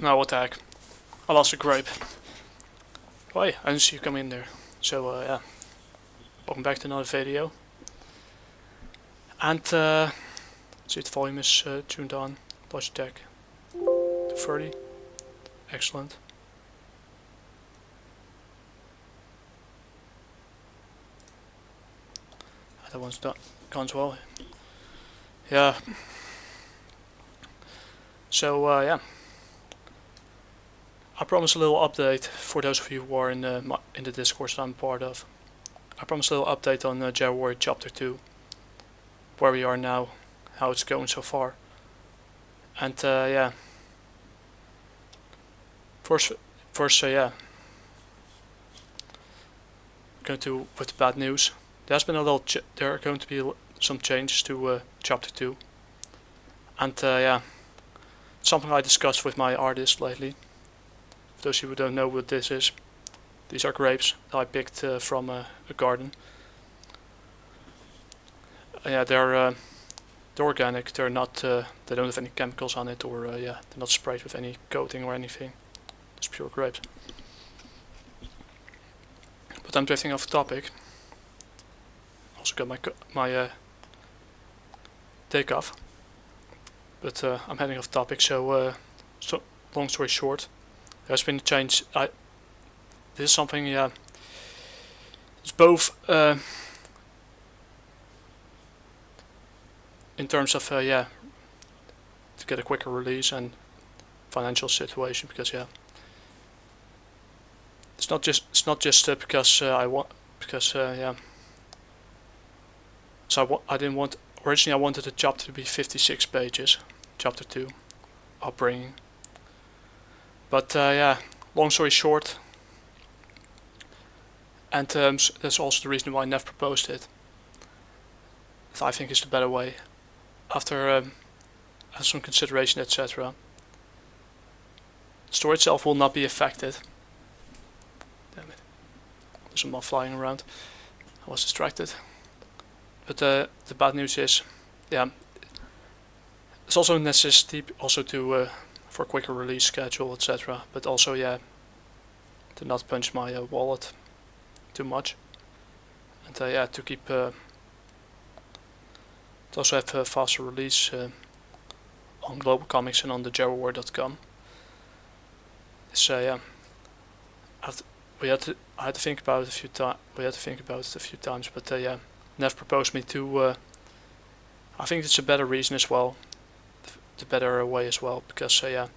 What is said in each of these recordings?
Now what the heck? I lost a grape. Why? I didn't see you come in there. So yeah, welcome back to another video. And see if the volume is tuned on. Logitech 230. Excellent. That one's done. Gone as well. Yeah. So yeah. I promised a little update for those of you who are in the Discord that I'm part of. I promised a little update on Jaguar Warrior Chapter 2, where we are now, how it's going so far. And yeah, first yeah, going to with the bad news. There's been a little. There are going to be some changes to Chapter 2, and yeah, something I discussed with my artist lately. For those of you who don't know what this is, these are grapes that I picked from a garden. Yeah, they're organic. They're not. They don't have any chemicals on it, or yeah, they're not sprayed with any coating or anything. It's pure grapes. But I'm drifting off topic. Also got my take off. But I'm heading off topic. So long story short, there's been a change. This is something. Yeah. It's both. In terms of yeah, to get a quicker release and financial situation, because yeah, it's not just because I want, because yeah. So I didn't want, originally I wanted the chapter to be 56 pages, chapter 2, Upbringing. But yeah, long story short, and that's also the reason why I never proposed it. I think it's the better way. After some consideration, etc. The story itself will not be affected. Damn it. There's a moth flying around. I was distracted. But the bad news is, yeah, it's also a necessity also to for a quicker release schedule, etc. But also, yeah, to not punch my wallet too much. And yeah, to keep to also have a faster release on Global Comics and on the jaguarwarrior.com. So yeah, I had to think about it a few times. We had to think about it a few times, but yeah, Nev proposed me to. I think it's a better reason as well, the better way as well, because yeah,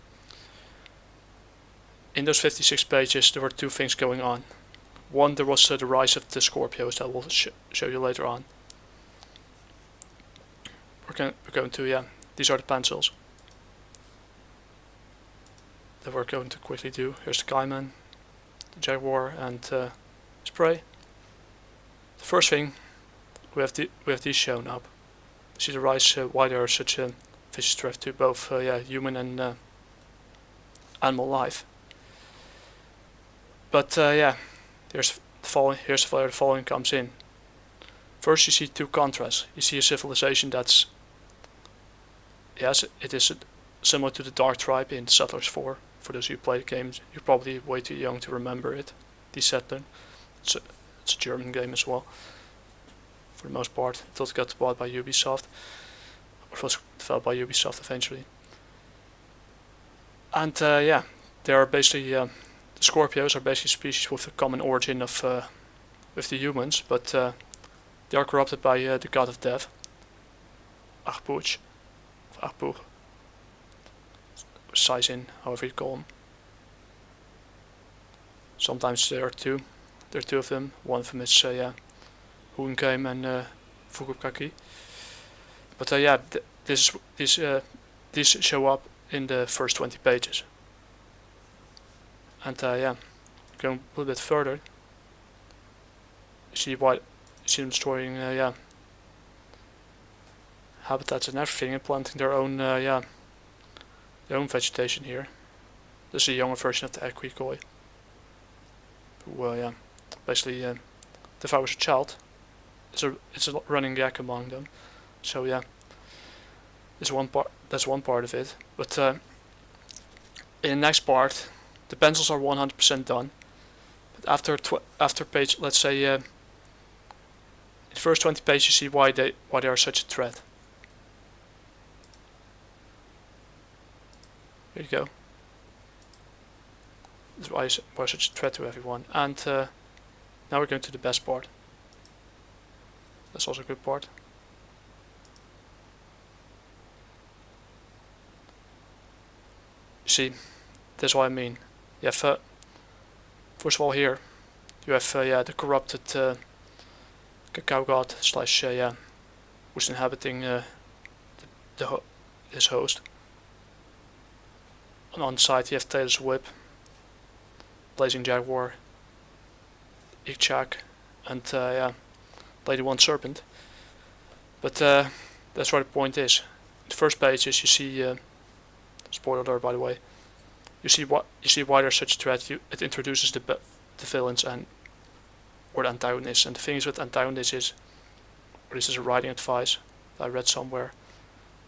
in those 56 pages there were two things going on. One, there was the rise of the Scorpios that we'll show you later on. We're going to, yeah, these are the pencils that we're going to quickly do. Here's the Kaiman, the Jaguar, and spray. The first thing, we have these shown up. See the rise, why there are such a vicious threat to both yeah, human and animal life. But yeah, here's where the following comes in. First, you see two contrasts. You see a civilization that's, yes, it is similar to the Dark Tribe in Settlers 4. For those of you who play the games, you're probably way too young to remember it. The Settler. It's a German game as well. For the most part, it got bought by Ubisoft, or was developed by Ubisoft eventually. And yeah, they are basically the Scorpios are basically species with a common origin of with the humans, but they are corrupted by the god of death, Achpuch, Saisin, however you call him. Sometimes there are two of them. One of them is yeah, Hunkeim and Fukukaki. But yeah, these show up in the first 20 pages. And yeah, going a little bit further, you see them destroying yeah, habitats and everything, and planting their own yeah, their own vegetation here. This is a younger version of the Equikoi, who yeah, basically devours a child. It's a running gag among them. So yeah, that's one part of it. But In the next part, the pencils are 100% done. But after page, let's say, in the first 20 pages, you see why they are such a threat. Here you go. This is why such a threat to everyone. And now we're going to the best part. That's also a good part. You see, that's what I mean. You have, first of all, here you have the corrupted cacao god slash who's inhabiting this host. And on the side you have Taylor's Whip, Blazing Jaguar, Ikchak, and Lady One Serpent. But that's where the point is. The first page is you see, spoiler alert by the way, you see why there's such a threat. It introduces the villains or the antagonists. And the thing is with antagonists is, or this is a writing advice that I read somewhere,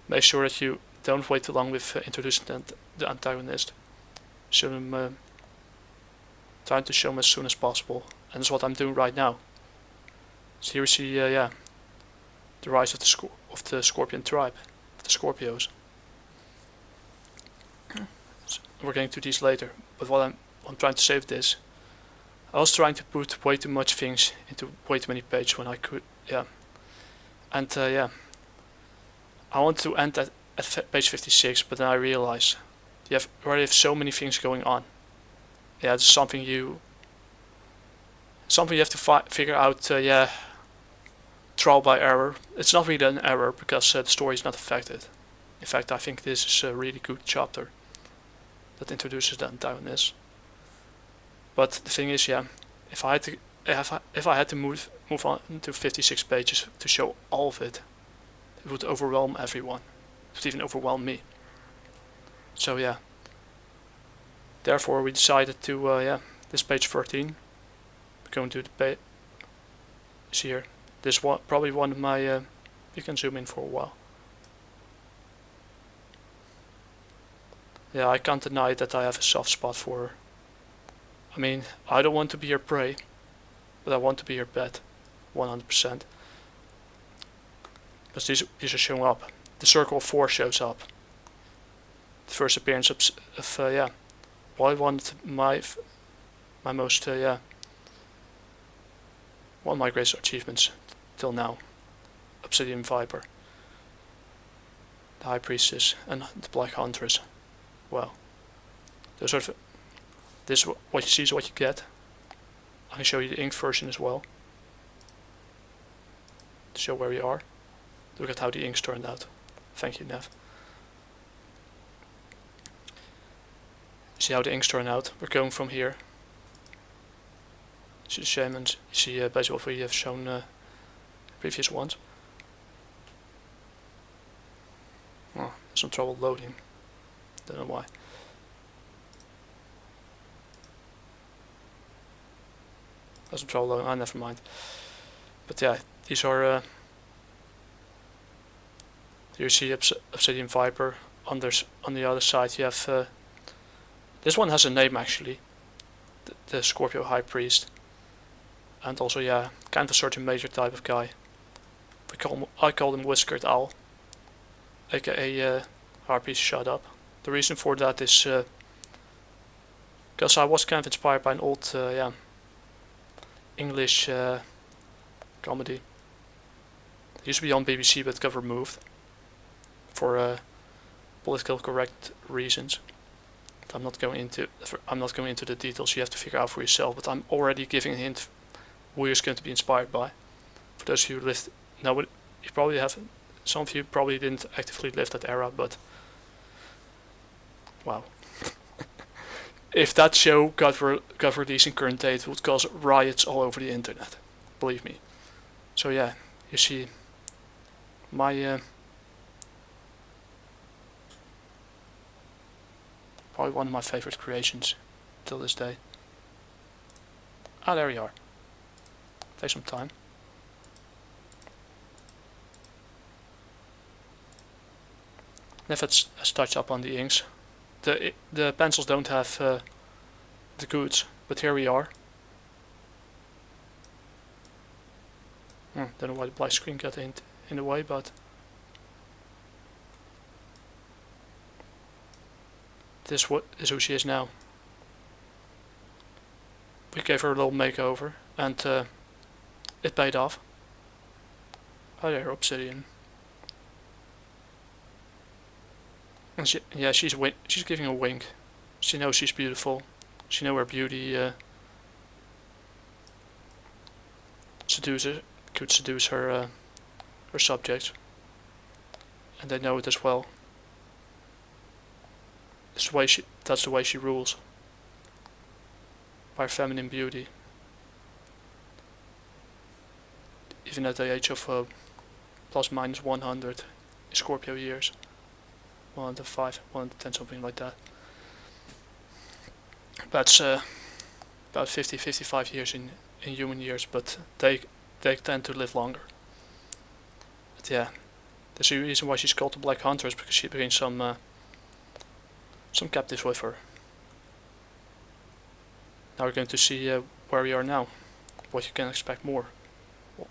make sure that you don't wait too long with introducing the antagonist. Show them, trying to show them as soon as possible, and that's what I'm doing right now. So here we see, the rise of the Scorpion tribe, the Scorpios. So we're getting to these later, but what I'm trying to say with this, I was trying to put way too much things into way too many pages when I could, and I wanted to end at page 56, but then I realized you already have so many things going on. Yeah, it's something you have to figure out. Trial by error. It's not really an error because the story is not affected. In fact, I think this is a really good chapter that introduces the antagonist. But the thing is, if I had to move on to 56 pages to show all of it, it would overwhelm everyone. It would even overwhelm me. So therefore we decided to this page 13. We're going to the page. See here. This one probably one of my. You can zoom in for a while. Yeah, I can't deny that I have a soft spot for her. I mean, I don't want to be her prey, but I want to be her pet, 100%. Because these are showing up. The Circle of 4 shows up. The first appearance of well, I wanted my most one of my greatest achievements till now, Obsidian Viper, the High Priestess, and the Black Huntress. Well, those are this what you see is what you get. I can show you the inked version as well to show where we are. Look at how the inks turned out. Thank you, Nev. See how the inks turn out. We're going from here. See the shamans. You see basically what we have shown previous ones. Oh, some trouble loading. Don't know why. There's some trouble loading. Never mind. But yeah, these are. You see Obsidian Viper. On the other side, you have. This one has a name actually. The Scorpio High Priest. And also, kind of a certain major type of guy. I call him Whiskered Owl, aka Harpies Shut Up. The reason for that is because I was kind of inspired by an old English comedy. It used to be on BBC but got removed for political correct reasons. I'm not going into the details. You have to figure out for yourself. But I'm already giving a hint who you're going to be inspired by. For those of you who lived, no, you probably have. Some of you probably didn't actively live that era, but wow. If that show got released in current day, it would cause riots all over the internet. Believe me. So yeah, you see, my probably one of my favorite creations till this day. Ah, there we are. Take some time. Nev has touched up on the inks. the pencils don't have the goods, but here we are. Don't know why the black screen got in the way, but this is who she is now. We gave her a little makeover, and it paid off. Oh, there, obsidian. And she's giving a wink. She knows she's beautiful. She knows her beauty could seduce her subject, and they know it as well. That's the way she rules. By feminine beauty. Even at the age of plus minus 100 in Scorpio years. 105, 110, something like that. That's about 50-55 years in human years, but they tend to live longer. But yeah, there's a reason why she's called the Black Hunter, is because she brings some captives with her. Now we're going to see where we are now, what you can expect more,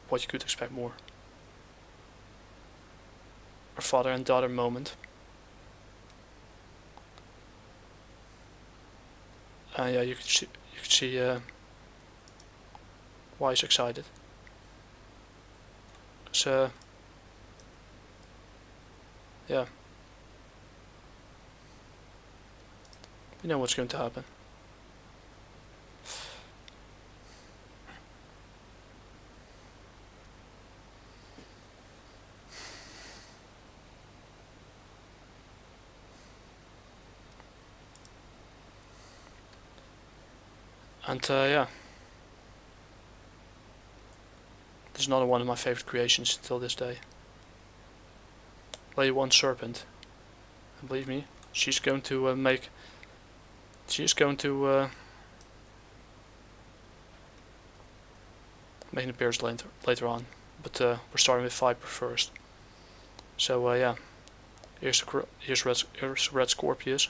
what you could expect more. Our father and daughter moment. Yeah, you could see why he's excited. So yeah, you know what's going to happen. And yeah, this is another one of my favorite creations till this day. Lady One Serpent. And believe me, she's going to make an appearance later on. But we're starting with Viper first. So yeah, here's Red Scorpius.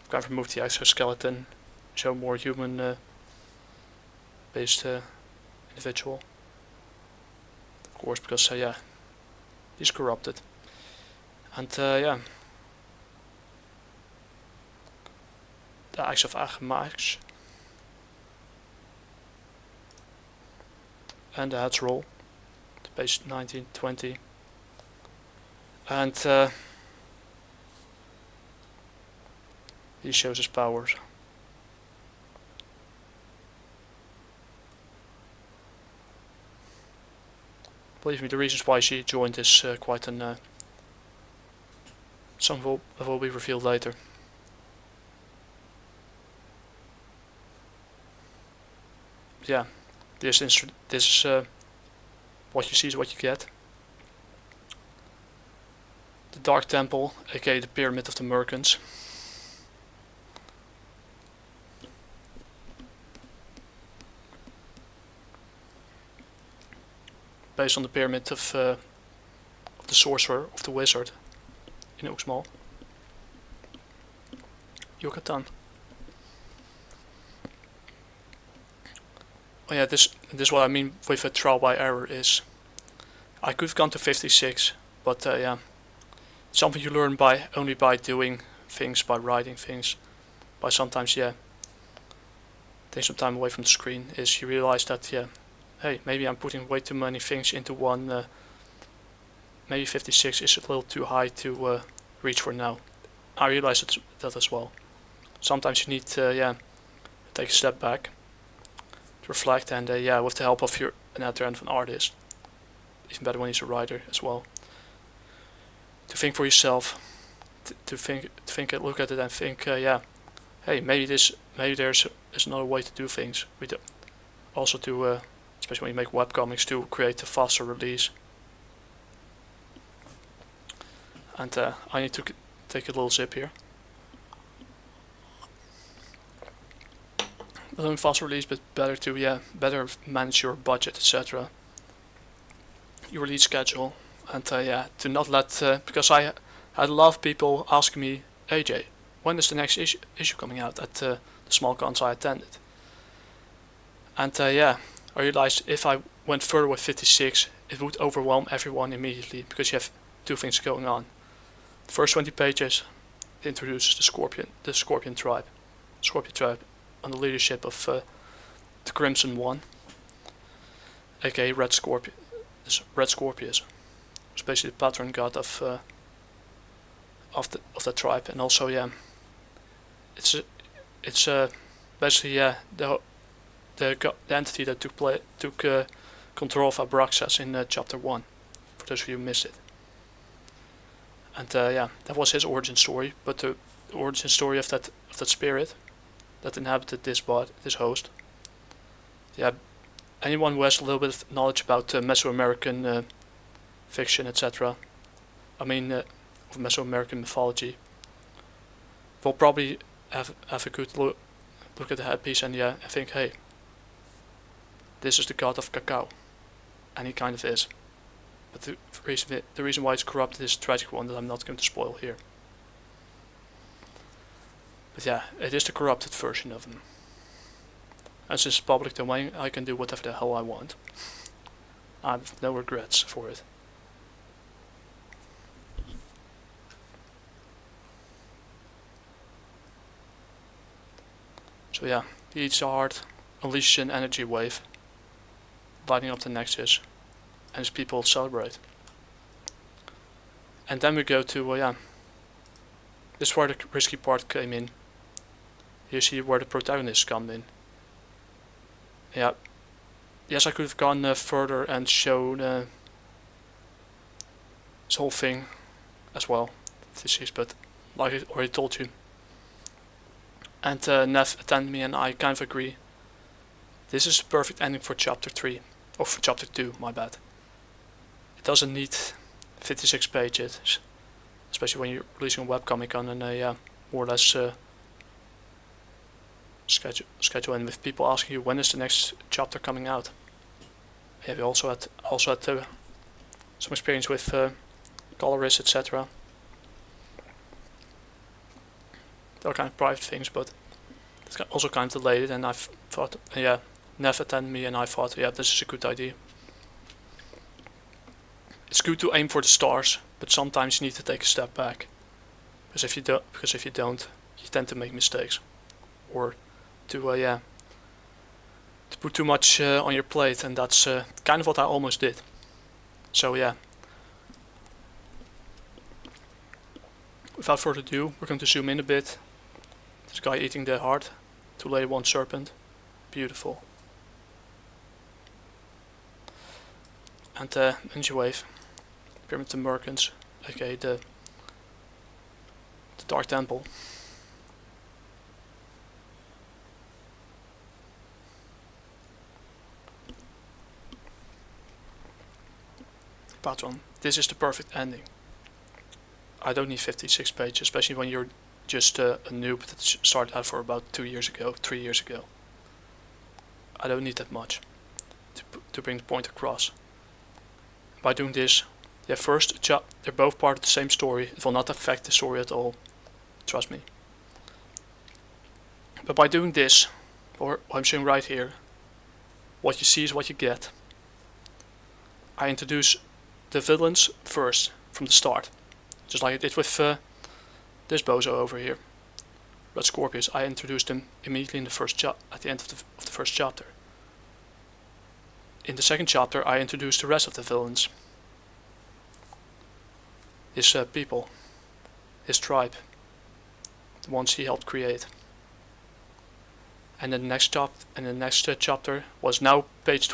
I've got to remove the exoskeleton. Show more human based individual, of course, because yeah, he's corrupted. And yeah, the Axe of Achemax and the heads roll, the base 1920, and he shows his powers. Believe me, the reasons why she joined is quite an. Some will be revealed later. Yeah, this is what you see is what you get. The Dark Temple, aka the Pyramid of the Mercants. Based on the pyramid of the sorcerer, of the wizard in Uxmal, Yucatan. Oh yeah, this is what I mean with a trial by error is. I could have gone to 56, but yeah, something you learn only by doing things, by writing things, by sometimes taking some time away from the screen. Is you realize that hey, maybe I'm putting way too many things into one. Maybe 56 is a little too high to reach for now. I realize that as well. Sometimes you need to take a step back, to reflect, and with the help of an artist, even better when he's a writer as well, to think for yourself, to think, look at it, and think, hey, maybe there's another way to do things. Also to especially when you make webcomics, to create a faster release. And I need to take a little sip here. Not only faster release, but better to better manage your budget, etc. Your release schedule, and to not let because I had a lot of people asking me, AJ, when is the next issue coming out at the small cons I attended. And yeah, I realized if I went further with 56, it would overwhelm everyone immediately, because you have two things going on. The first 20 pages introduces the Scorpion tribe under the leadership of the Crimson One, aka Red Scorpius, who's basically the patron god of the tribe. And also, yeah, it's basically, yeah, the entity that took control of Abraxas in chapter 1, for those of you who missed it. And yeah, that was his origin story. But the origin story of that spirit that inhabited this host, yeah, anyone who has a little bit of knowledge about Mesoamerican fiction, etc., I mean, of Mesoamerican mythology, will probably have a good look at the headpiece and, yeah, I think, hey, this is the god of cacao, and he kind of is. But the reason why it's corrupted is a tragic one that I'm not going to spoil here. But yeah, it is the corrupted version of him. And since it's public domain, I can do whatever the hell I want. I have no regrets for it. So yeah, he eats the heart, unleashes an energy wave, lighting up the Nexus, and his people celebrate. And then we go to, yeah, this is where the risky part came in. You see where the protagonists come in. Yeah, yes, I could have gone further and shown this whole thing as well, but like I already told you. And Nev attended me, and I kind of agree. This is a perfect ending for chapter 3, or for chapter 2, my bad. It doesn't need 56 pages, especially when you're releasing a webcomic on a more or less schedule, and with people asking you when is the next chapter coming out. Yeah, we also had some experience with colorists, etc. They're kind of private things, but it's also kind of delayed, and I thought, yeah, Nev attended me, and I thought, yeah, this is a good idea. It's good to aim for the stars, but sometimes you need to take a step back, because if you don't, you tend to make mistakes, or to put too much on your plate, and that's kind of what I almost did. So yeah, without further ado, we're going to zoom in a bit. This guy eating the heart to lay one serpent, beautiful. And Ninja Wave, Pyramid of Merkins, aka the Dark Temple. Patron, this is the perfect ending. I don't need 56 pages, especially when you're just a noob that started out for about 3 years ago. I don't need that much to bring the point across. By doing this, yeah, first, they're both part of the same story. It will not affect the story at all, trust me. But by doing this, or what I'm showing right here, what you see is what you get. I introduce the villains first, from the start, just like I did with this bozo over here, Red Scorpius. I introduced him immediately in the at the end of the first chapter. In the second chapter, I introduced the rest of the villains, his people, his tribe, the ones he helped create. And the next chapter was now page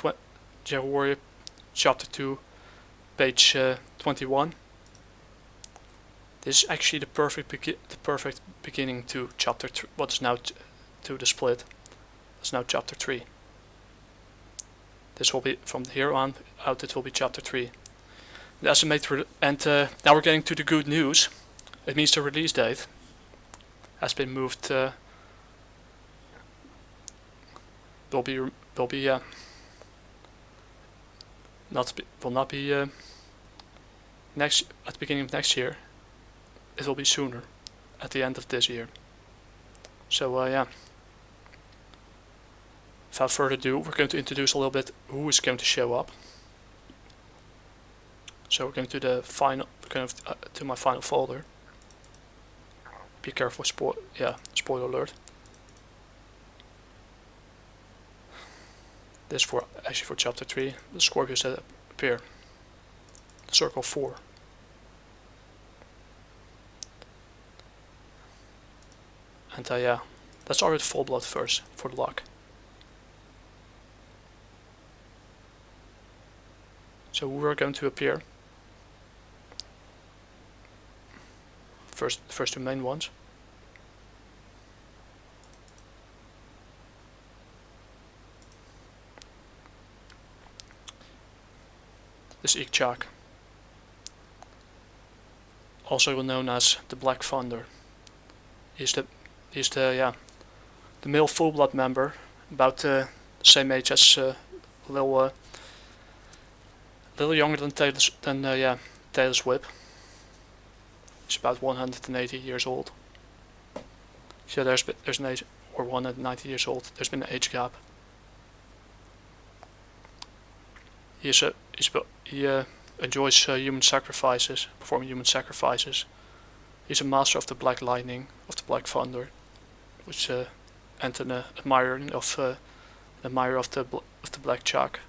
Jaguar Warrior, chapter 2, page 21. This is actually the perfect beginning to chapter 3. What is now to the split? It's now chapter 3. This will be from here on out. It will be chapter 3. The estimate and now we're getting to the good news. It means the release date has been moved. Will not be next at the beginning of next year. It will be sooner, at the end of this year. So yeah, without further ado, we're going to introduce a little bit who is going to show up. So we're going to the final, to my final folder. Be careful, spoiler alert. This for actually for chapter 3, the Scorpios that appear. Circle 4. And yeah, let's start with full blood first for the luck. So we're going to appear. First two main ones. This Ikchak, also known as the Black Thunder, is the male full blood member, about the same age as a little younger than Taylor's Whip. He's about 180 years old. So there's an age, or 190 years old. There's been an age gap. He enjoys human sacrifices, performing human sacrifices. He's a master of the Black Lightning, of the Black Thunder, which and an admirer of the Black Chak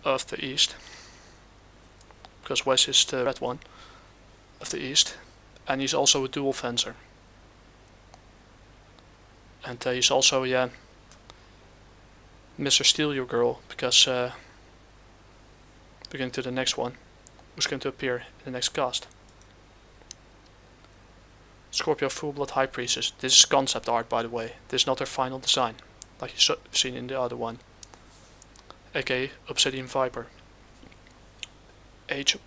of the East, because West is the red one of the East, and he's also a dual fencer. And he's also Mr. Steal Your Girl, because we're going to the next one, who's going to appear in the next cast. Scorpio Full Blood High Priestess. This is concept art, by the way. This is not her final design, like you've seen in the other one. aka Obsidian Viper. Age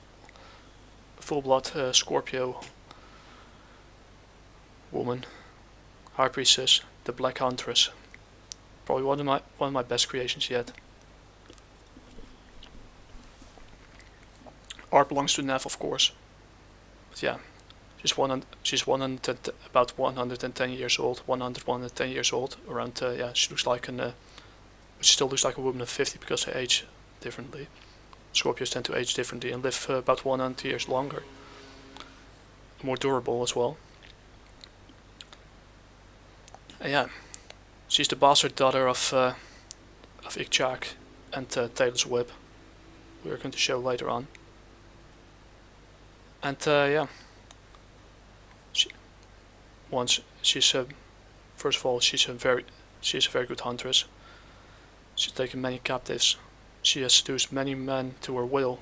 Full Blood Scorpio woman. High Priestess, the Black Huntress. Probably one of my best creations yet. Art belongs to Nev, of course. But yeah, she's about 110 years old, 110 years old. Around she looks like she still looks like a woman of 50 because they age differently. Scorpios tend to age differently and live about 100 years longer. More durable as well. And yeah, she's the bastard daughter of Ikchak and Taylor's Whip. We're going to show later on. And yeah, first of all, she's a very good huntress. She's taken many captives. She has seduced many men to her will.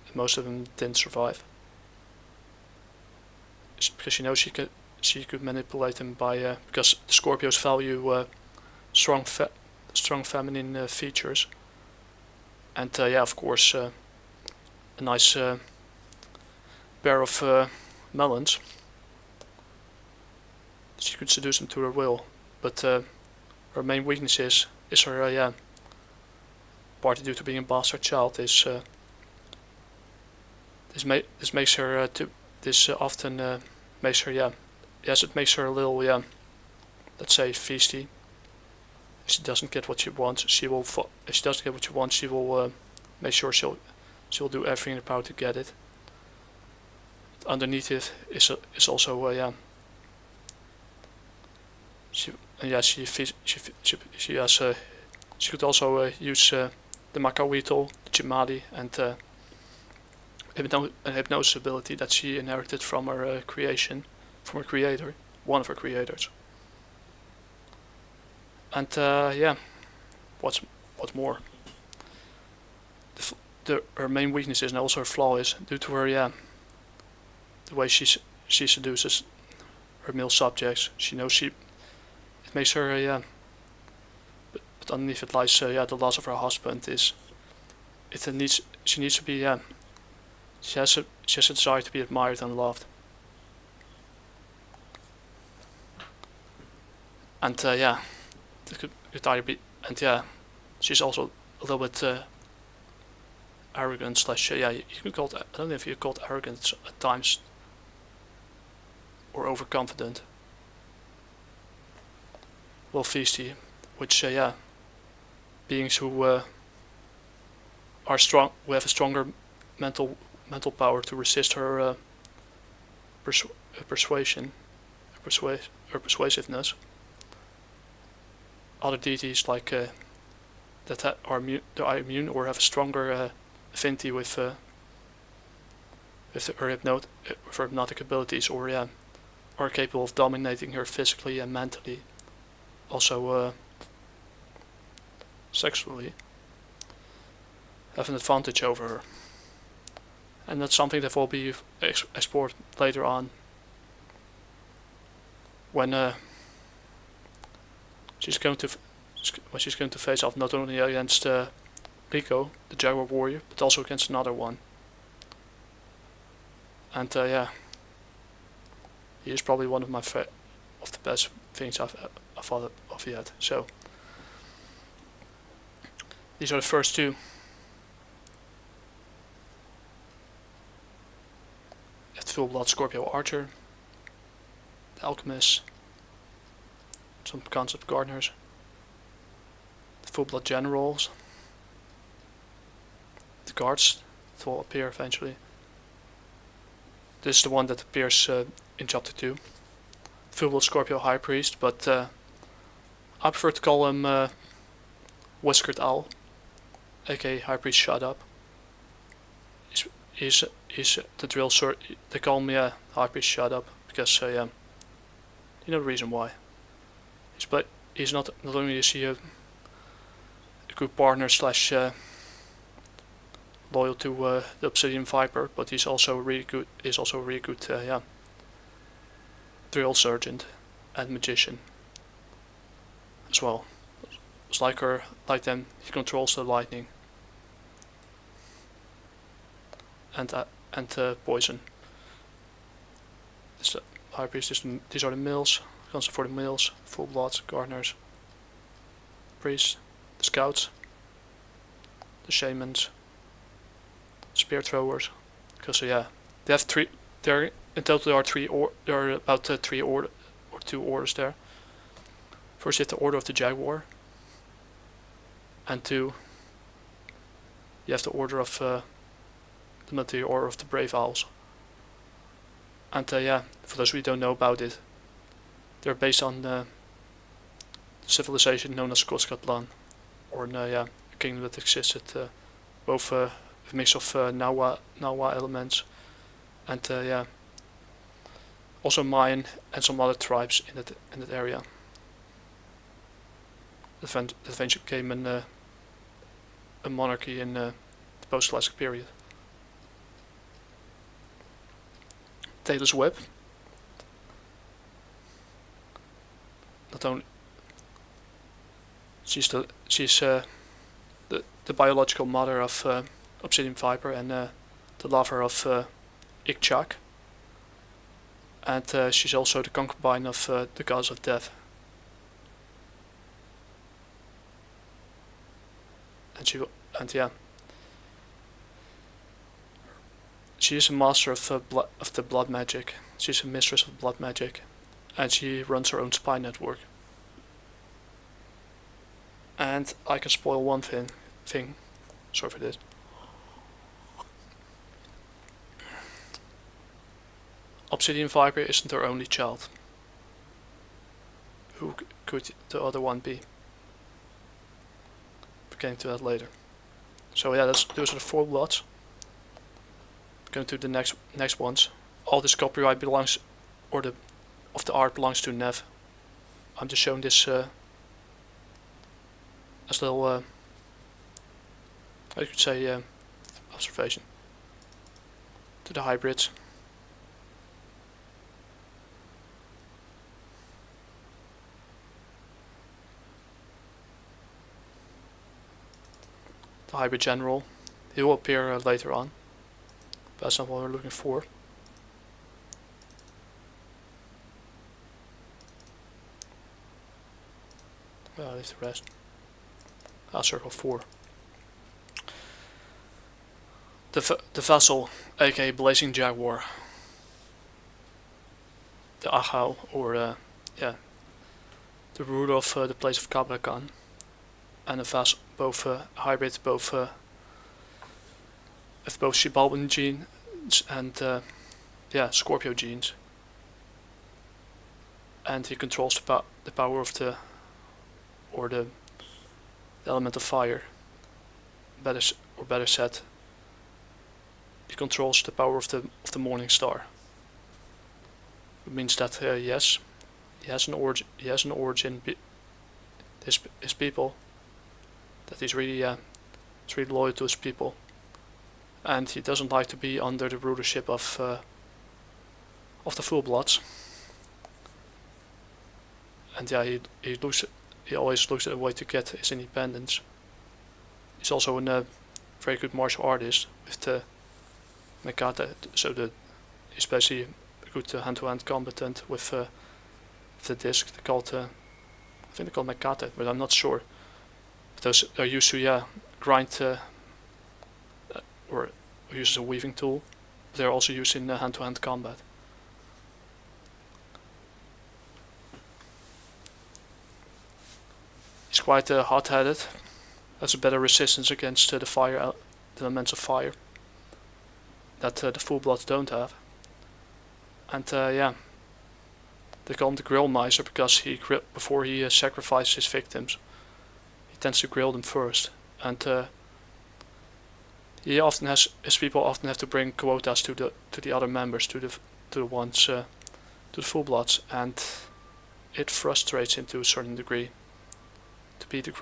And most of them didn't survive. Because she knows she could manipulate them by because the Scorpios value strong feminine features. And yeah, of course, a nice pair of melons. She could seduce them to her will, but her main weakness is her partly due to being a bastard child. This makes her often makes her it makes her a little let's say feisty. If she doesn't get what she wants, she will make sure she'll do everything in her power to get it. Underneath it is also she could also use the Makawito, the Chimadi, and a hypnosis ability that she inherited from her from her creator, one of her creators. And yeah, what's more, her main weakness is, and also her flaw is, due to her the way she seduces her male subjects. She knows it makes her but underneath it lies the loss of her husband. She needs to be she has a desire to be admired and loved. And yeah, it could either be, and yeah, she's also a little bit arrogant slash you can call it, I don't know if you call it arrogant at times, or overconfident. Well, feisty, which beings who are strong, who have a stronger mental power to resist her persuasion, her persuasiveness. Other deities like that are immune or have a stronger affinity with her hypnotic abilities, or are capable of dominating her physically and mentally, also sexually, have an advantage over her. And that's something that will be explored later on when she's going to face off not only against Rico, the Jaguar Warrior, but also against another one. And he is probably one of the best things I've thought of yet. So these are the first two. At Full Blood Scorpio Archer, the Alchemist, some concept gardeners, the Full Blood Generals, the guards that will appear eventually. This is the one that appears in chapter 2. Full Blood Scorpio High Priest, but I prefer to call him Whiskered Owl, aka High Priest Shut Up. He's the drill sort. They call me a High Priest Shut Up because you know the reason why. He's not only is he a good partner slash loyal to the Obsidian Viper, but he's also a really good. Drill sergeant and magician as well. It's like them. He controls the lightning and poison. This High Priest. These are the males. Concept for the males: Full Bloods, gardeners, priests, the scouts, the shamans, spear throwers. Because they have three. There in total there are about three or two orders there. First, you have the Order of the Jaguar, and two, you have the Order of the military Order of the Brave Owls. And for those who don't know about it, they're based on the civilization known as Koskatlan, or a kingdom that existed both a mix of Nawa elements and also Mayan and some other tribes in that area. That eventually became a monarchy in the post-classic period. Taylor's Whip. Not only she's the biological mother of Obsidian Viper and the lover of Ikchak, and she's also the concubine of the goddess of death. She is a master of the blood magic. She's a mistress of blood magic, and she runs her own spy network. And I can spoil one thing. Sorry for this. Obsidian Viper isn't her only child. Who could the other one be? We're getting to that later. So those are the 4 bloods. Going to the next ones. All this copyright belongs, of the art belongs to Nev. I'm just showing this as a little, I could say, observation. To the hybrids. The hybrid general. He will appear later on. But that's not what we're looking for. Well, leave the rest. Circle 4. The vessel, aka Blazing Jaguar. the Achau, or yeah, the ruler of the place of Kabrakan, and a vast, both hybrid, both with both Shibalban genes and yeah, Scorpio genes, and he controls the power of the element of fire. Better said, he controls the power of the morning star. It means that yes, he has an origin. He has an origin. His people. That he's really loyal to his people, and he doesn't like to be under the rulership of the full-bloods. And yeah, he always looks at a way to get his independence. He's also a very good martial artist with the Mekata, so he's basically a good hand-to-hand combatant with the disc. I think they're called Mekata, but I'm not sure. Those are used to grind or used as a weaving tool. They're also used in hand-to-hand combat. He's quite hot-headed. Has a better resistance against the fire, the elements of fire that the full-bloods don't have. And yeah, they call him the grill miser because before he sacrifices his victims, he tends to grill them first. And his people often have to bring quotas to the other members, to the ones to the full-bloods, and it frustrates him to a certain degree. To be their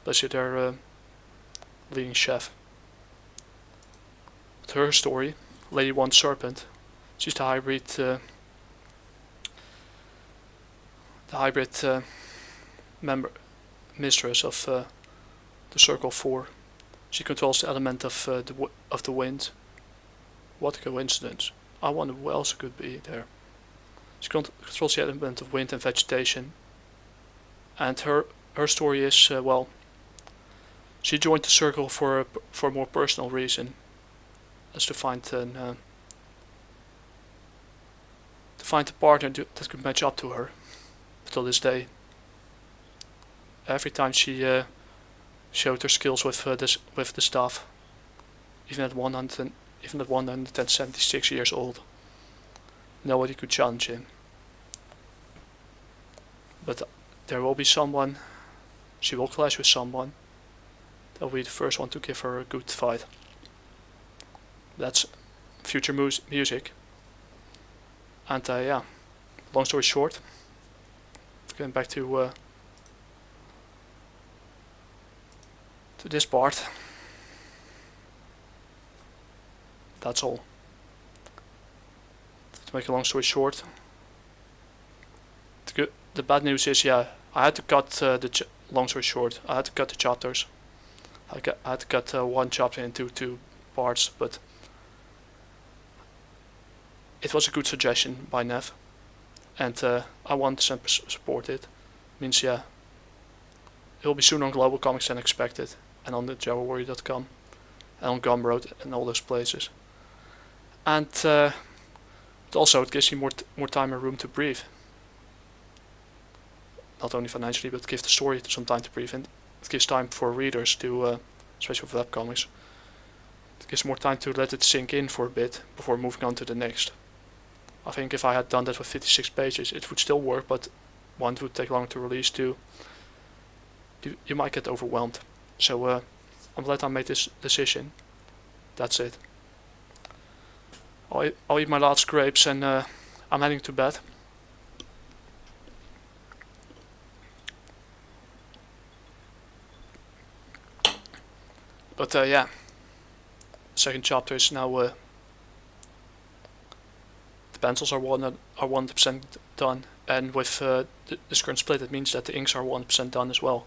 basically their leading chef. But her story, Lady One Serpent, she's the hybrid mistress of the Circle 4. She controls the element of the wind. What a coincidence! I wonder who else could be there. She controls the element of wind and vegetation. And her story is she joined the Circle for a more personal reason, as to find a partner that could match up to her. Till this day, every time she showed her skills with the staff, even at 176 years old, nobody could challenge him. But there will be someone. She will clash with someone. That will be the first one to give her a good fight. That's future music. And yeah, long story short, getting back to this part. That's all. To make a long story short, the bad news is, I had to cut long story short. I had to cut the chapters. I had to cut one chapter into 2 parts, but it was a good suggestion by Nev, and I want to support it. Means it will be soon on Global Comics than expected, and on the JaguarWarrior.com, and on Gumroad and all those places. And also it gives me more time and room to breathe. Not only financially, but give the story some time to breathe, and it gives time for readers to, especially with webcomics, it gives more time to let it sink in for a bit before moving on to the next. I think if I had done that with 56 pages, it would still work, but one, it would take longer to release, 2, you might get overwhelmed. So I'm glad I made this decision. That's it. I'll eat my last grapes, and I'm heading to bed. But yeah, the second chapter is now. The pencils are 100% done, and with this current split, it means that the inks are 100% done as well.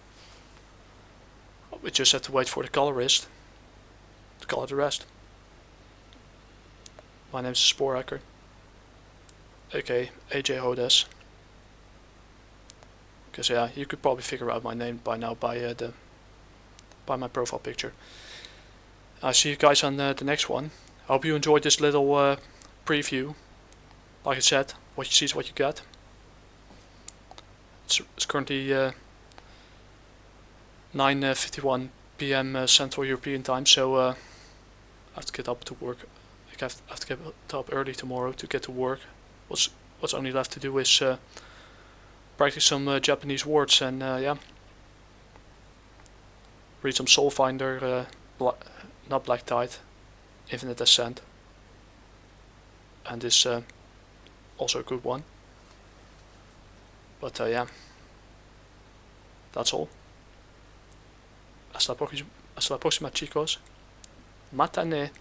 We just have to wait for the colorist to color the rest. My name is Spoorhacker, aka AJ Hodes. Because you could probably figure out my name by now by my profile picture. I'll see you guys on the next one. I hope you enjoyed this little preview like I said, what you see is what you get. It's currently 9:51 p.m. Central European time, so I have to get up to work. I have to get up early tomorrow to get to work. What's only left to do is practice some Japanese words and yeah, read some Soulfinder, not Black Tide, Infinite Ascent, and this also a good one. But yeah, that's all. Hasta la próxima, chicos. Matane.